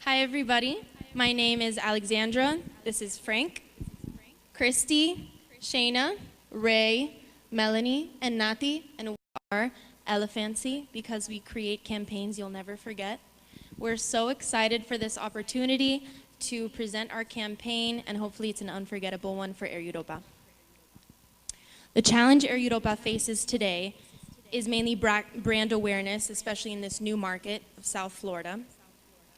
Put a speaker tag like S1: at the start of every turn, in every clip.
S1: Hi, everybody. My name is Alexandra. This is Frank, Christy, Shayna, Ray, Melanie, and Nati, and we are Elephancy because we create campaigns you'll never forget. We're so excited for this opportunity to present our campaign, and hopefully it's an unforgettable one for Air Europa. The challenge Air Europa faces today is mainly brand awareness, especially in this new market of South Florida.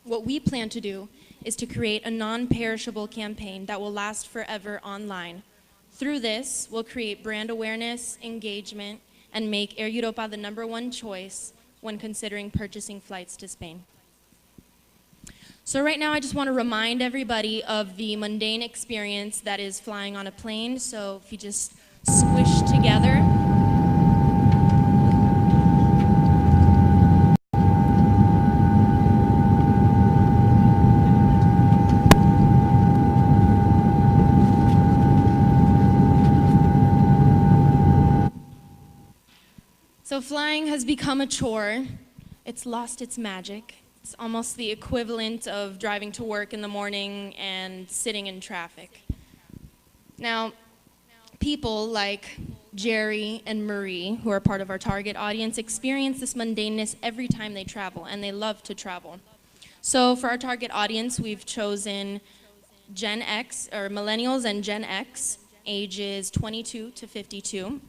S1: What we plan to do is to create a non-perishable campaign that will last forever online. Through this, we'll create brand awareness, engagement, and make Air Europa the #1 choice when considering purchasing flights to Spain. So right now, I just want to remind everybody of the mundane experience that is flying on a plane. So if you just squish together. So flying has become a chore. It's lost its magic. It's almost the equivalent of driving to work in the morning and sitting in traffic. Now, people like Jerry and Marie, who are part of our target audience, experience this mundaneness every time they travel, and they love to travel. So for our target audience, we've chosen Gen X, or millennials and Gen X, ages 22 to 52.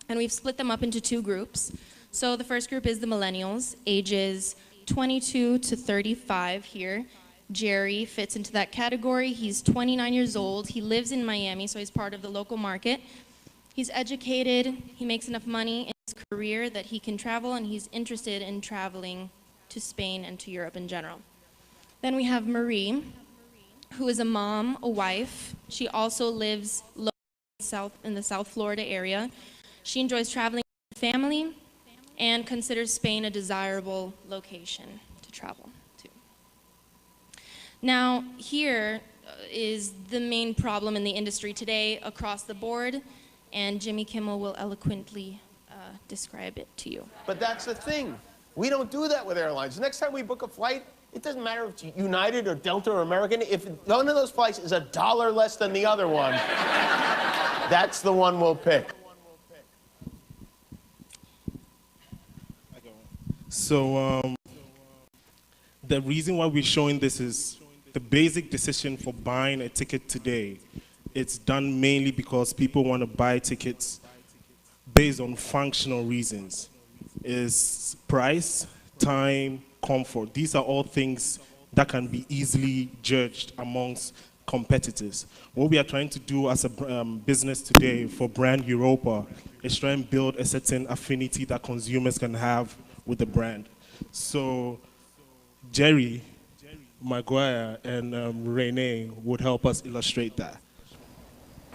S1: And we've split them up into 2 groups. So the first group is the millennials, ages 22 to 35 here. Jerry fits into that category. He's 29 years old. He lives in Miami, so he's part of the local market. He's educated. He makes enough money in his career that he can travel, and he's interested in traveling to Spain and to Europe in general. Then we have Marie, who is a mom, a wife. She also lives in the South Florida area. She enjoys traveling with family and considers Spain a desirable location to travel to. Now, here is the main problem in the industry today across the board, and Jimmy Kimmel will eloquently describe it to you.
S2: But that's the thing. We don't do that with airlines. Next time we book a flight, it doesn't matter if it's United or Delta or American. If one of those flights is $1 less than the other one, that's the one we'll pick.
S3: So the reason why we're showing this is the basic decision for buying a ticket today. It's done mainly because people want to buy tickets based on functional reasons. It's price, time, comfort. These are all things that can be easily judged amongst competitors. What we are trying to do as a business today for brand Europa is try and build a certain affinity that consumers can have with the brand. So Jerry, Maguire, and Renee would help us illustrate that.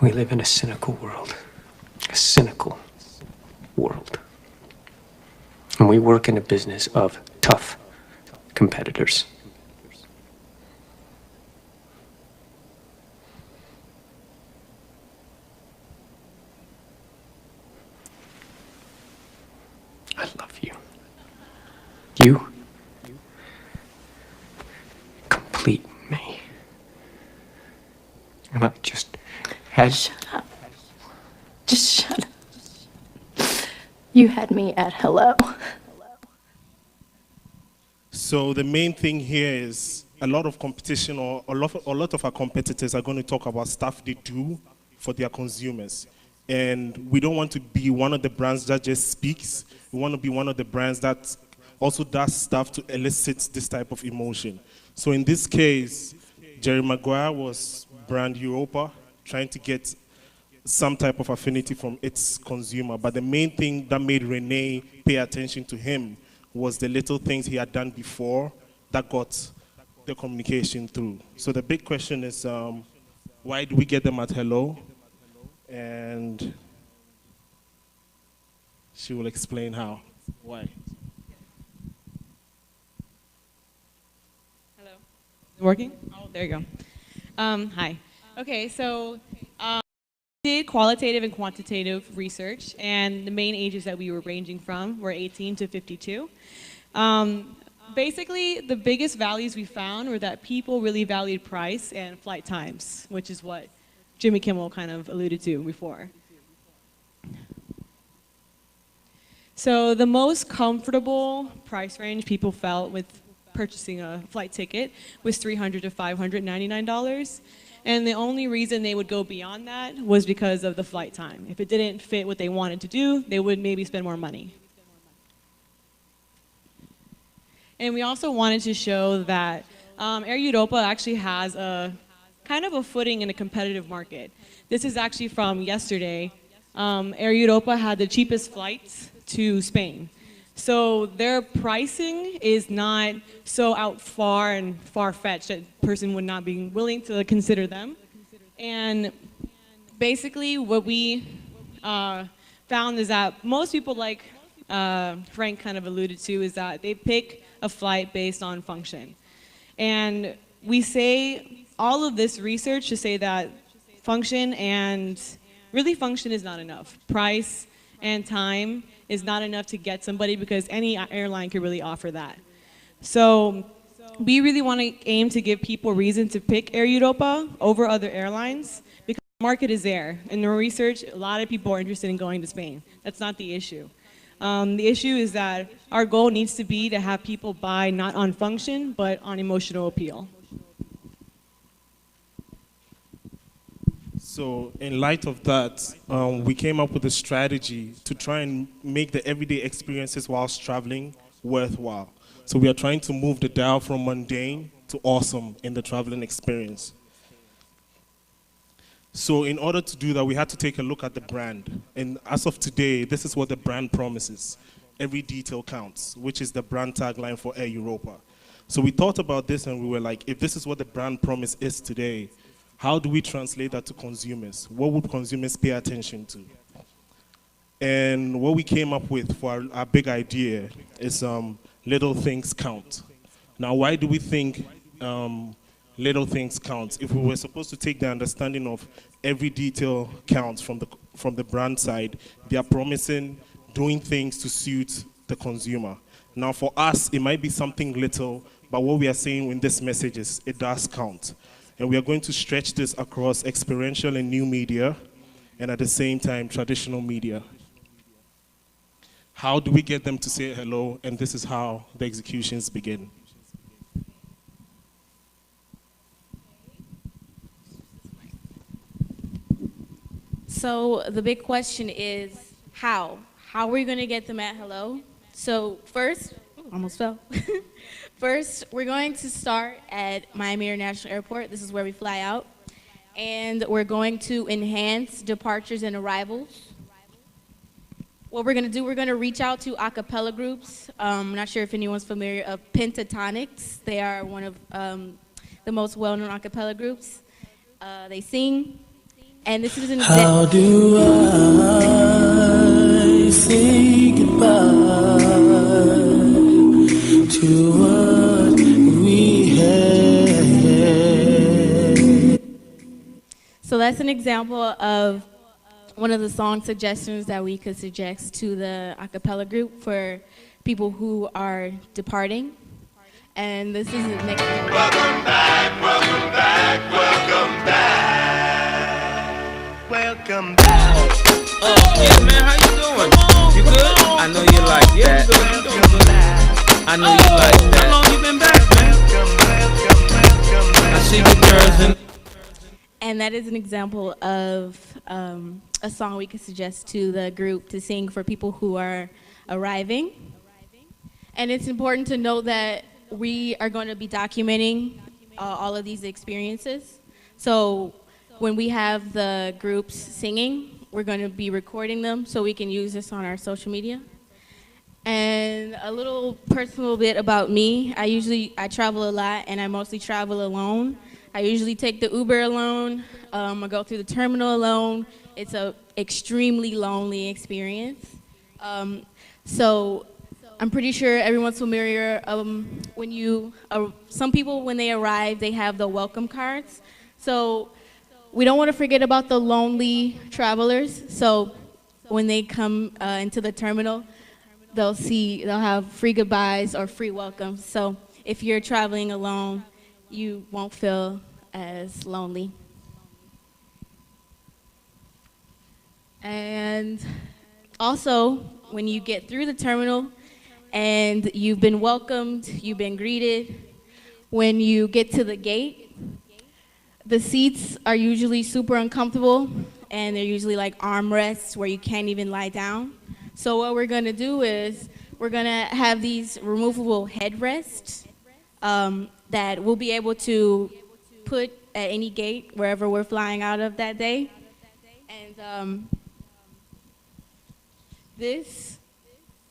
S4: We live in a cynical world. A cynical world. And we work in a business of tough competitors. I love you. You complete me. And I just had...
S5: Shut up. Just shut up. You had me at hello.
S3: So the main thing here is a lot of competition, or a lot of our competitors are going to talk about stuff they do for their consumers. And we don't want to be one of the brands that just speaks. We want to be one of the brands that also does stuff to elicit this type of emotion. So in this case, Jerry Maguire was brand Europa, trying to get some type of affinity from its consumer. But the main thing that made Renee pay attention to him was the little things he had done before that got the communication through. So the big question is, why do we get them at hello? And she will explain how. Why?
S6: Hello. Is it working? Oh, there you go. Hi. Okay, so we did qualitative and quantitative research, and the main ages that we were ranging from were 18 to 52. Basically, the biggest values we found were that people really valued price and flight times, which is what Jimmy Kimmel kind of alluded to before. So the most comfortable price range people felt with purchasing a flight ticket was $300 to $599. And the only reason they would go beyond that was because of the flight time. If it didn't fit what they wanted to do, they would maybe spend more money. And we also wanted to show that Air Europa actually has a kind of a footing in a competitive market. This is actually from yesterday. Air Europa had the cheapest flights to Spain. So their pricing is not so out far and far-fetched that a person would not be willing to consider them. And basically what we found is that most people, like Frank kind of alluded to, is that they pick a flight based on function. And we say all of this research to say that function is not enough. Price and time is not enough to get somebody, because any airline could really offer that. So we really want to aim to give people reason to pick Air Europa over other airlines, because the market is there. In the research, a lot of people are interested in going to Spain. That's not the issue. The issue is that our goal needs to be to have people buy not on function, but on emotional appeal.
S3: So in light of that, we came up with a strategy to try and make the everyday experiences whilst traveling worthwhile. So we are trying to move the dial from mundane to awesome in the traveling experience. So in order to do that, we had to take a look at the brand. And as of today, this is what the brand promises. Every detail counts, which is the brand tagline for Air Europa. So we thought about this and we were like, if this is what the brand promise is today, how do we translate that to consumers? What would consumers pay attention to? And what we came up with for our big idea is little things count. Now, why do we think little things count? If we were supposed to take the understanding of every detail counts from the brand side, they are promising doing things to suit the consumer. Now, for us, it might be something little, but what we are saying in this message is it does count. And we are going to stretch this across experiential and new media, and at the same time, traditional media. How do we get them to say hello? And this is how the executions begin.
S1: So the big question is how? How are we going to get them at hello? So first, almost fell. First, we're going to start at Miami International Airport. This is where we fly out. And we're going to enhance departures and arrivals. What we're going to do, we're going to reach out to a cappella groups. I'm not sure if anyone's familiar of Pentatonics. They are one of the most well-known a cappella groups. They sing. And this is an example.
S7: How do I say goodbye to what we had?
S1: So that's an example of one of the song suggestions that we could suggest to the a cappella group for people who are departing. And this is the next one.
S7: Welcome back, welcome back, welcome back. Welcome back.
S8: Yeah, man, how you doing? You good? I know you like that. I know you like that. How long you been back, man? I see the girls in.
S1: And that is an example of a song we could suggest to the group to sing for people who are arriving. And it's important to note that we are going to be documenting all of these experiences. So when we have the groups singing, we're going to be recording them so we can use this on our social media. And a little personal bit about me, I travel a lot, and I mostly travel alone. I usually take the Uber alone. I go through the terminal alone. It's an extremely lonely experience. So I'm pretty sure everyone's familiar. Some people, when they arrive, they have the welcome cards. So we don't want to forget about the lonely travelers. So when they come into the terminal,
S9: they'll have free goodbyes or free welcomes. So if you're traveling alone, you won't feel as lonely. And also, when you get through the terminal and you've been welcomed, you've been greeted, when you get to the gate, the seats are usually super uncomfortable, and they're usually like armrests where you can't even lie down. So what we're gonna do is we're gonna have these removable headrests that we'll be able to put at any gate wherever we're flying out of that day. And this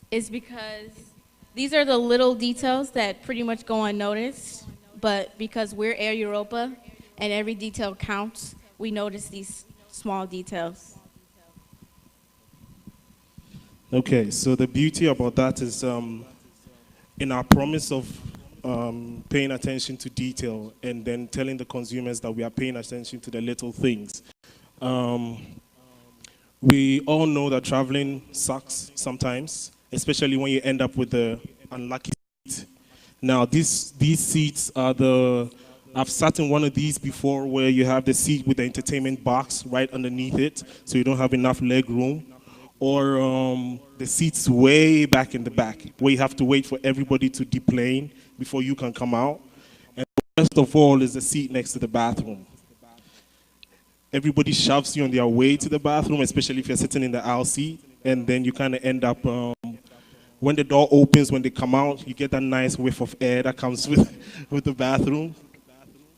S9: is because these are the little details that pretty much go unnoticed, but because we're Air Europa and every detail counts, we notice these small details.
S3: Okay, so the beauty about that is in our promise of paying attention to detail and then telling the consumers that we are paying attention to the little things. We all know that traveling sucks sometimes, especially when you end up with the unlucky seat. Now, these seats are I've sat in one of these before where you have the seat with the entertainment box right underneath it, so you don't have enough leg room. Or the seats way back in the back, where you have to wait for everybody to deplane before you can come out. And first of all is the seat next to the bathroom. Everybody shoves you on their way to the bathroom, especially if you're sitting in the aisle seat, and then you kind of end up, when the door opens, when they come out, you get that nice whiff of air that comes with the bathroom.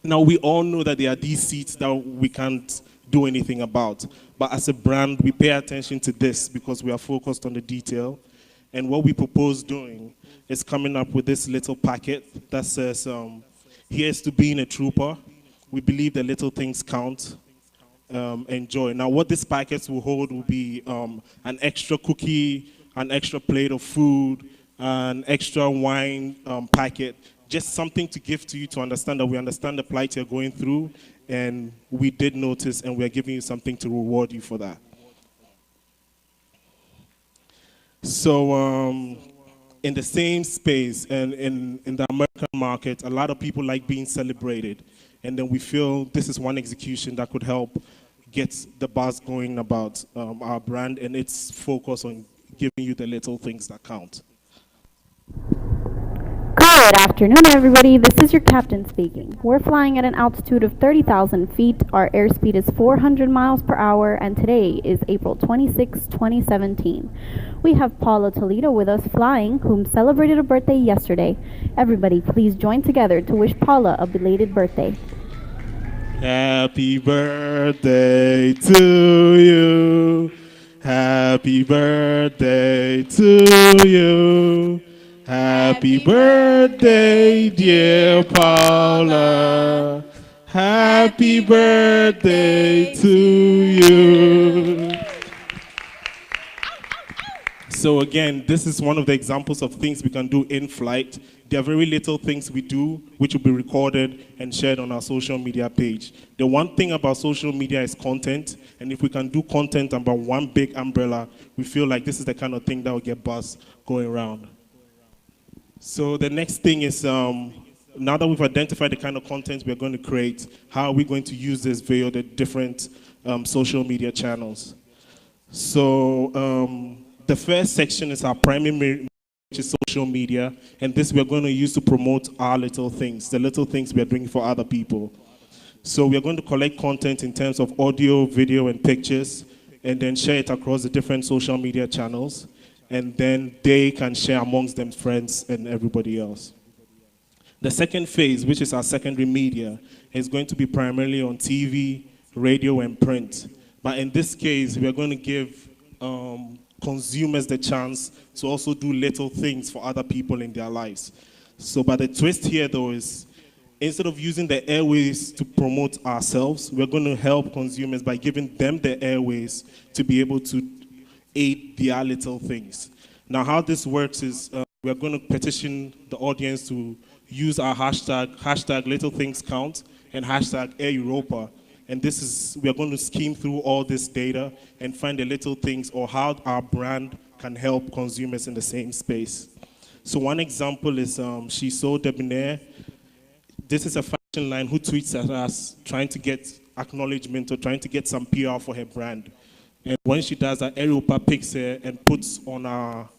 S3: Now, we all know that there are these seats that we can't do anything about. But as a brand, we pay attention to this because we are focused on the detail. And what we propose doing is coming up with this little packet that says, here's to being a trooper. We believe the little things count. Enjoy. Now, what this packet will hold will be an extra cookie, an extra plate of food, an extra wine packet, just something to give to you to understand that we understand the plight you're going through, and we did notice, and we're giving you something to reward you for that. So in the same space and in the American market, a lot of people like being celebrated. And then we feel this is one execution that could help get the buzz going about our brand and its focus on giving you the little things that count.
S10: Good afternoon, everybody. This is your captain speaking. We're flying at an altitude of 30,000 feet. Our airspeed is 400 miles per hour, and today is April 26, 2017. We have Paula Toledo with us flying, whom celebrated a birthday yesterday. Everybody, please join together to wish Paula a belated birthday.
S3: Happy birthday to you. Happy birthday to you. Happy birthday, dear Paula. Happy birthday to you. So again, this is one of the examples of things we can do in flight. There are very little things we do which will be recorded and shared on our social media page. The one thing about social media is content, and if we can do content about one big umbrella, we feel like this is the kind of thing that will get buzz going around. So the next thing is, now that we've identified the kind of content we're going to create, how are we going to use this via the different social media channels? So the first section is our primary, which is social media, and this we're going to use to promote our little things, the little things we are doing for other people. So we're going to collect content in terms of audio, video, and pictures, and then share it across the different social media channels. And then they can share amongst them friends and everybody else. The second phase, which is our secondary media, is going to be primarily on TV, radio, and print. But in this case, we are going to give consumers the chance to also do little things for other people in their lives. So, but the twist here, though, is instead of using the airways to promote ourselves, we're going to help consumers by giving them the airways to be able to aid their little things. Now, how this works is we're going to petition the audience to use our hashtag little things count and hashtag Air Europa. And this is, we are going to skim through all this data and find the little things or how our brand can can help consumers in the same space. So one example is She's So Debonair. This is a fashion line who tweets at us trying to get acknowledgement or trying to get some PR for her brand. And when she does that, Europa picks her and puts on our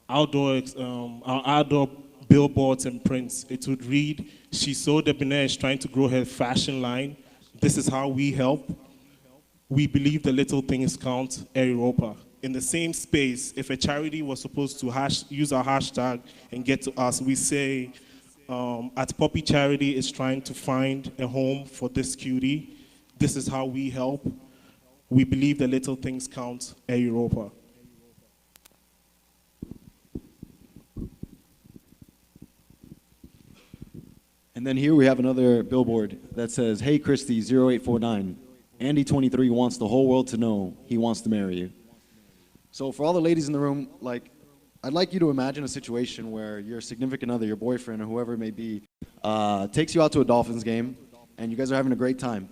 S3: outdoor billboards and prints. It would read, She's So Debonair is trying to grow her fashion line. This is how we help. We believe the little things count, Europa. In the same space, if a charity was supposed to use our hashtag and get to us, we say, at Poppy Charity is trying to find a home for this cutie. This is how we help. We believe the little things count, Europa.
S11: And then here we have another billboard that says, "Hey Christy 0849, Andy 23 wants the whole world to know he wants to marry you." So for all the ladies in the room, like, I'd like you to imagine a situation where your significant other, your boyfriend or whoever it may be, takes you out to a Dolphins game and you guys are having a great time.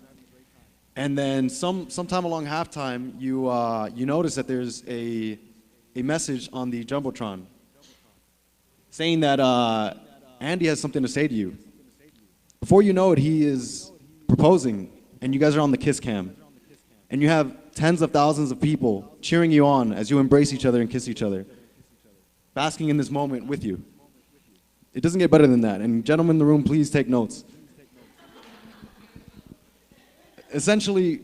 S11: And then sometime along halftime, you notice that there's a message on the Jumbotron saying that Andy has something to say to you. Before you know it, he is proposing, and you guys are on the kiss cam. And you have tens of thousands of people cheering you on as you embrace each other and kiss each other, basking in this moment with you. It doesn't get better than that. And gentlemen in the room, please take notes. Essentially,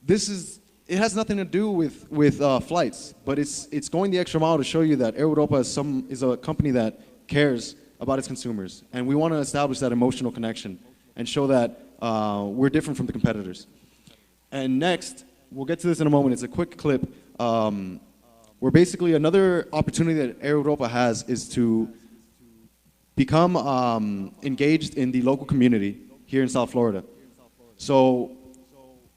S11: it has nothing to do with flights, but it's going the extra mile to show you that Air Europa is a company that cares about its consumers. And we want to establish that emotional connection and show that we're different from the competitors. And next, we'll get to this in a moment, it's a quick clip, where basically another opportunity that Air Europa has is to become engaged in the local community here in South Florida. So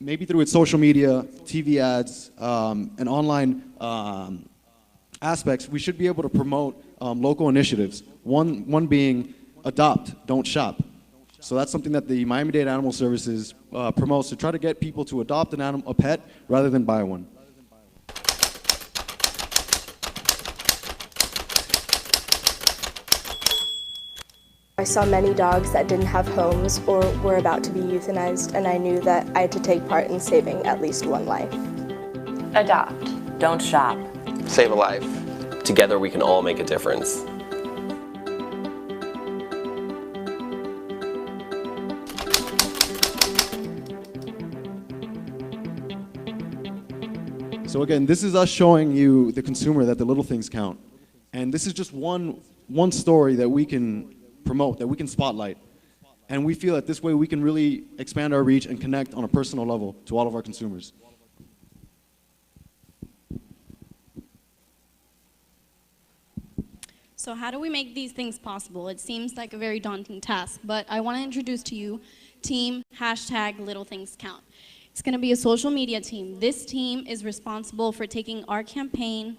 S11: maybe through its social media, TV ads, and online aspects, we should be able to promote local initiatives. One being adopt, don't shop. So that's something that the Miami-Dade Animal Services promotes to try to get people to adopt a pet rather than buy one.
S12: I saw many dogs that didn't have homes or were about to be euthanized, and I knew that I had to take part in saving at least one life.
S13: Adopt. Don't shop.
S14: Save a life. Together we can all make a difference.
S11: So again, this is us showing you, the consumer, that the little things count. And this is just one story that we can promote, that we can spotlight. And we feel that this way we can really expand our reach and connect on a personal level to all of our consumers.
S15: So how do we make these things possible? It seems like a very daunting task, but I want to introduce to you team #LittleThingsCount. It's going to be a social media team. This team is responsible for taking our campaign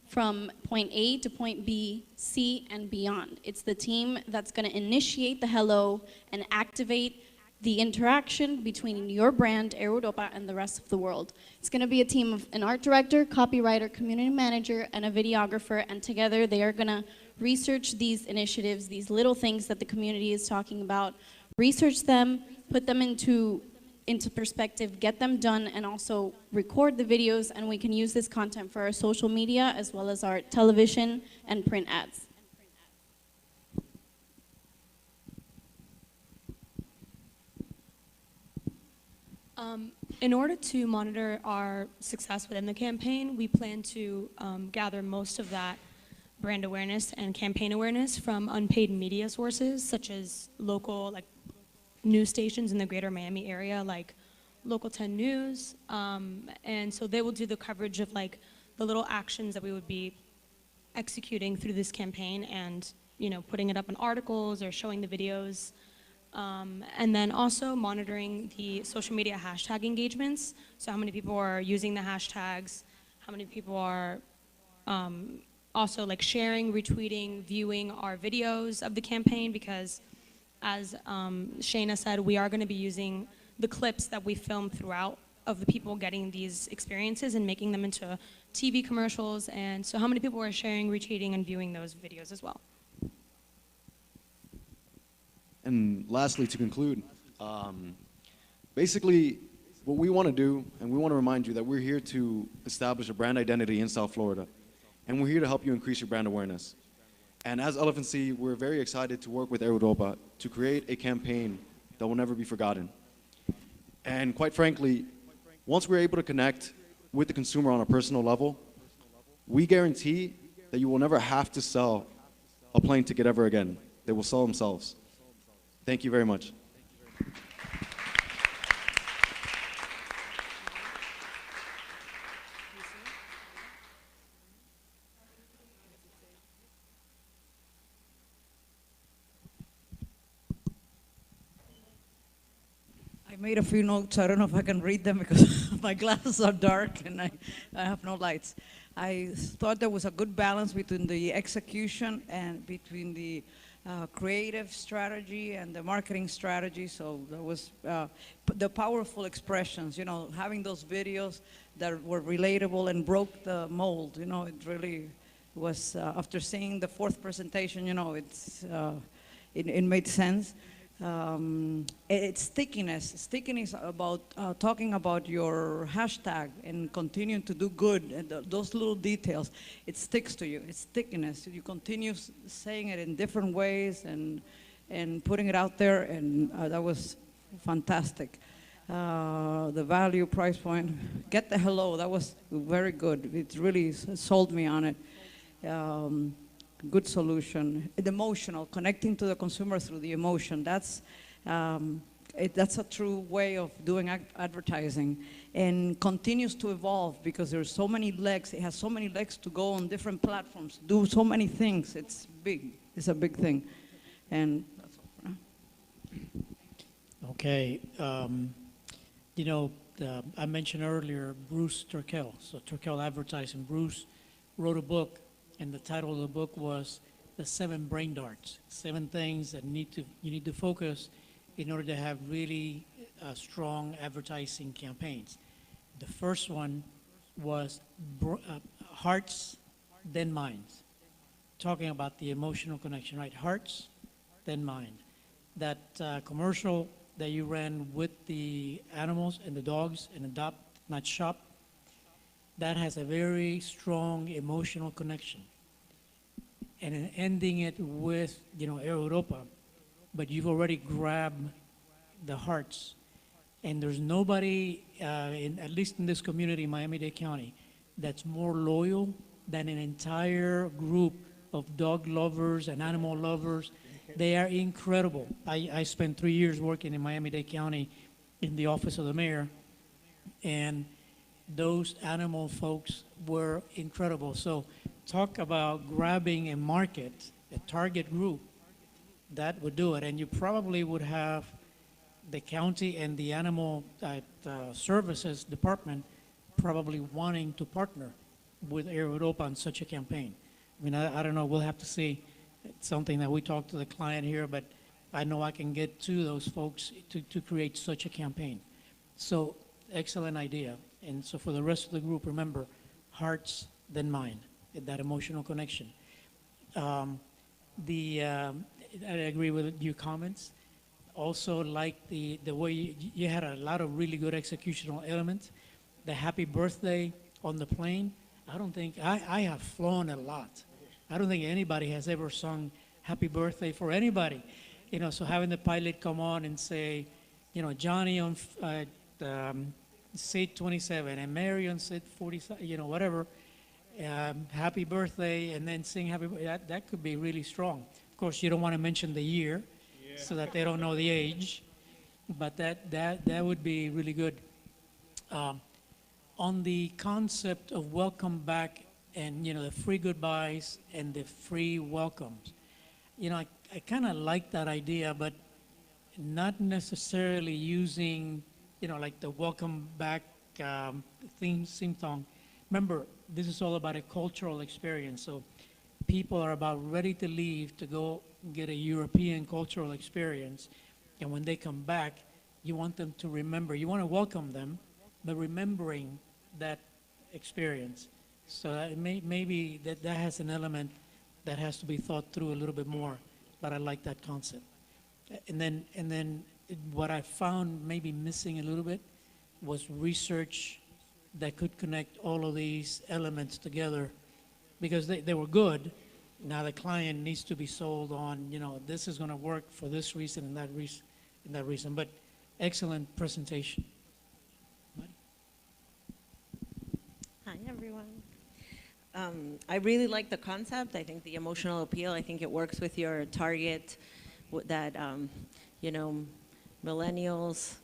S15: from point A to point B, C, and beyond. It's the team that's going to initiate the hello and activate the interaction between your brand, Air Europa, and the rest of the world. It's going to be a team of an art director, copywriter, community manager, and a videographer, and together they are going to research these initiatives, these little things that the community is talking about, research them, put them into perspective, get them done, and also record the videos, and we can use this content for our social media as well as our television and print ads.
S16: In order to monitor our success within the campaign, we plan to gather most of that brand awareness and campaign awareness from unpaid media sources, such as local news stations in the greater Miami area, like Local 10 News. And so they will do the coverage of the little actions that we would be executing through this campaign and putting it up in articles or showing the videos. And then also monitoring the social media hashtag engagements. So how many people are using the hashtags, how many people are also sharing, retweeting, viewing our videos of the campaign, because as Shayna said, we are going to be using the clips that we filmed throughout of the people getting these experiences and making them into TV commercials, and so how many people are sharing, retweeting, and viewing those videos as well?
S11: And lastly, to conclude, basically, what we want to do, and we want to remind you that we're here to establish a brand identity in South Florida, and we're here to help you increase your brand awareness. And as Elephancy, we're very excited to work with Europa to create a campaign that will never be forgotten. And quite frankly, once we're able to connect with the consumer on a personal level, we guarantee that you will never have to sell a plane ticket ever again. They will sell themselves. Thank you very much.
S17: I made a few notes. I don't know if I can read them because my glasses are dark and I have no lights. I thought there was a good balance between the execution and between the creative strategy and the marketing strategy. So there was the powerful expressions, you know, having those videos that were relatable and broke the mold. You know, it really was, after seeing the fourth presentation, you know, it made sense. It's stickiness about talking about your hashtag and continuing to do good, and those little details, it sticks to you. It's stickiness. You continue saying it in different ways and putting it out there, and that was fantastic. The value price point, get the hello, that was very good. It really sold me on it. Good solution. The emotional, connecting to the consumer through the emotion. That's a true way of doing advertising, and continues to evolve because there's so many legs. It has so many legs to go on different platforms, do so many things. It's big. It's a big thing, and that's all.
S18: Okay. You know, I mentioned earlier Bruce Turkel. So Turkel Advertising. Bruce wrote a book, and the title of the book was The 7 Brain Darts, 7 things that you need to focus in order to have really strong advertising campaigns. The first one was hearts, then minds. Talking about the emotional connection, right? Hearts, then mind. That commercial that you ran with the animals and the dogs and Adopt, Not Shop, that has a very strong emotional connection. And ending it with, you know, Europa, but you've already grabbed the hearts. And there's nobody, at least in this community, Miami-Dade County, that's more loyal than an entire group of dog lovers and animal lovers. They are incredible. I spent 3 years working in Miami-Dade County in the office of the mayor, and those animal folks were incredible. So talk about grabbing a market, a target group, that would do it. And you probably would have the county and the animal services department probably wanting to partner with Europa on such a campaign. I mean, I don't know, we'll have to see. It's something that we talk to the client here, but I know I can get to those folks to create such a campaign. So excellent idea. And so for the rest of the group, remember, hearts, then mind, that emotional connection. I agree with your comments. Also like the way you had a lot of really good executional elements. The happy birthday on the plane. I have flown a lot. I don't think anybody has ever sung happy birthday for anybody. You know, so having the pilot come on and say, you know, Johnny on seat 27 and Mary on seat 47, you know, whatever, happy birthday, and then sing happy birthday, that could be really strong. Of course, you don't want to mention the year so that they don't know the age, but that would be really good. On the concept of welcome back and, you know, the free goodbyes and the free welcomes, you know, I kind of like that idea, but not necessarily using, you know, like the welcome back theme song. Remember, this is all about a cultural experience. So people are about ready to leave to go get a European cultural experience. And when they come back, you want them to remember, you want to welcome them, but remembering that experience. So maybe that has an element that has to be thought through a little bit more, but I like that concept. And then what I found maybe missing a little bit was research that could connect all of these elements together, because they were good. Now the client needs to be sold on, you know, this is going to work for this reason and that reason. But excellent presentation.
S19: Hi, everyone. I really like the concept. I think the emotional appeal, I think it works with your target that, you know, millennials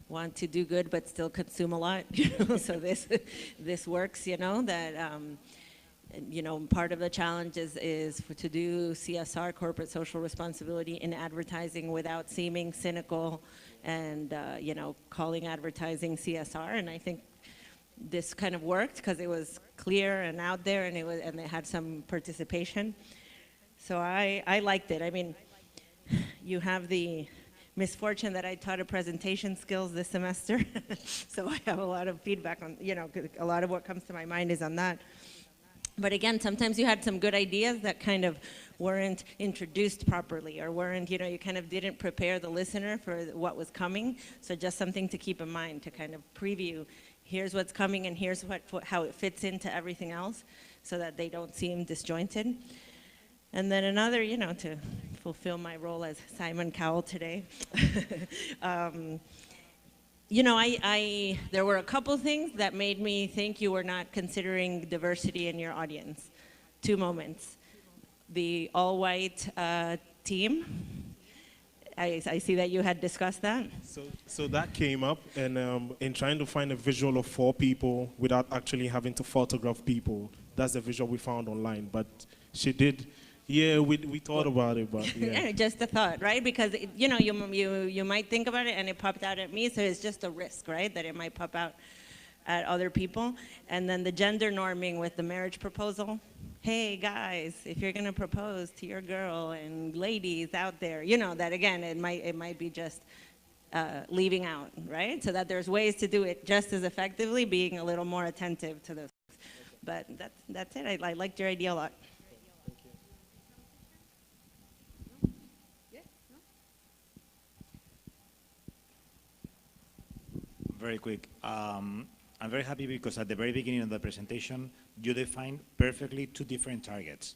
S19: want to do good but still consume a lot. You know? So this works, you know, that, you know, part of the challenge is to do CSR, corporate social responsibility, in advertising without seeming cynical and, you know, calling advertising CSR. And I think this kind of worked because it was clear and out there, and they had some participation. So I liked it. I mean, you have the misfortune that I taught a presentation skills this semester, so I have a lot of feedback on, you know, a lot of what comes to my mind is on that. But again, sometimes you had some good ideas that kind of weren't introduced properly, or weren't, you know, you kind of didn't prepare the listener for what was coming. So just something to keep in mind, to kind of preview, here's what's coming and here's how it fits into everything else, so that they don't seem disjointed. And then another, you know, to fulfill my role as Simon Cowell today, you know, there were a couple things that made me think you were not considering diversity in your audience. Two moments. The all-white team. I see that you had discussed that.
S3: So that came up, and in trying to find a visual of 4 people without actually having to photograph people, that's the visual we found online. But she did. Yeah, we thought about it, but yeah.
S19: Yeah, just a thought, right? Because you know, you might think about it, and it popped out at me, so it's just a risk, right? That it might pop out at other people. And then the gender norming with the marriage proposal. Hey guys, if you're gonna propose to your girl, and ladies out there, you know, that again, it might be just leaving out, right? So that there's ways to do it just as effectively, being a little more attentive to those. But that's it. I liked your idea a lot.
S20: Very quick. I'm very happy because at the very beginning of the presentation, you defined perfectly 2 different targets,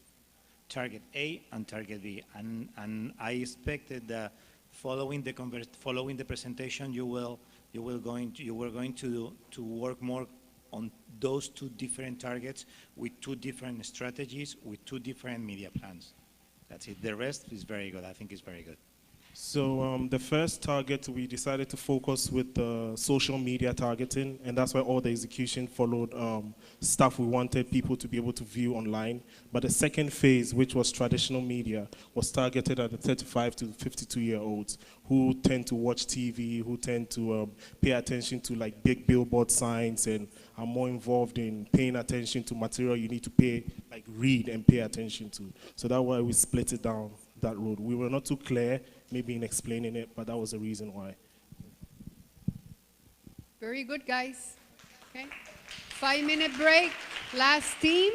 S20: target A and target B. And I expected that following the presentation, you were going to work more on those 2 different targets with 2 different strategies, with 2 different media plans. That's it. The rest is very good. I think it's very good.
S3: So the first target, we decided to focus with the social media targeting, and that's why all the execution followed stuff we wanted people to be able to view online. But the second phase, which was traditional media, was targeted at the 35 to 52-year-olds who tend to watch TV, who tend to pay attention to like big billboard signs, and are more involved in paying attention to material you need to read and pay attention to. So that's why we split it down that road. We were not too clear maybe in explaining it, but that was the reason why.
S21: Very good, guys. Okay. 5-minute break. Last team.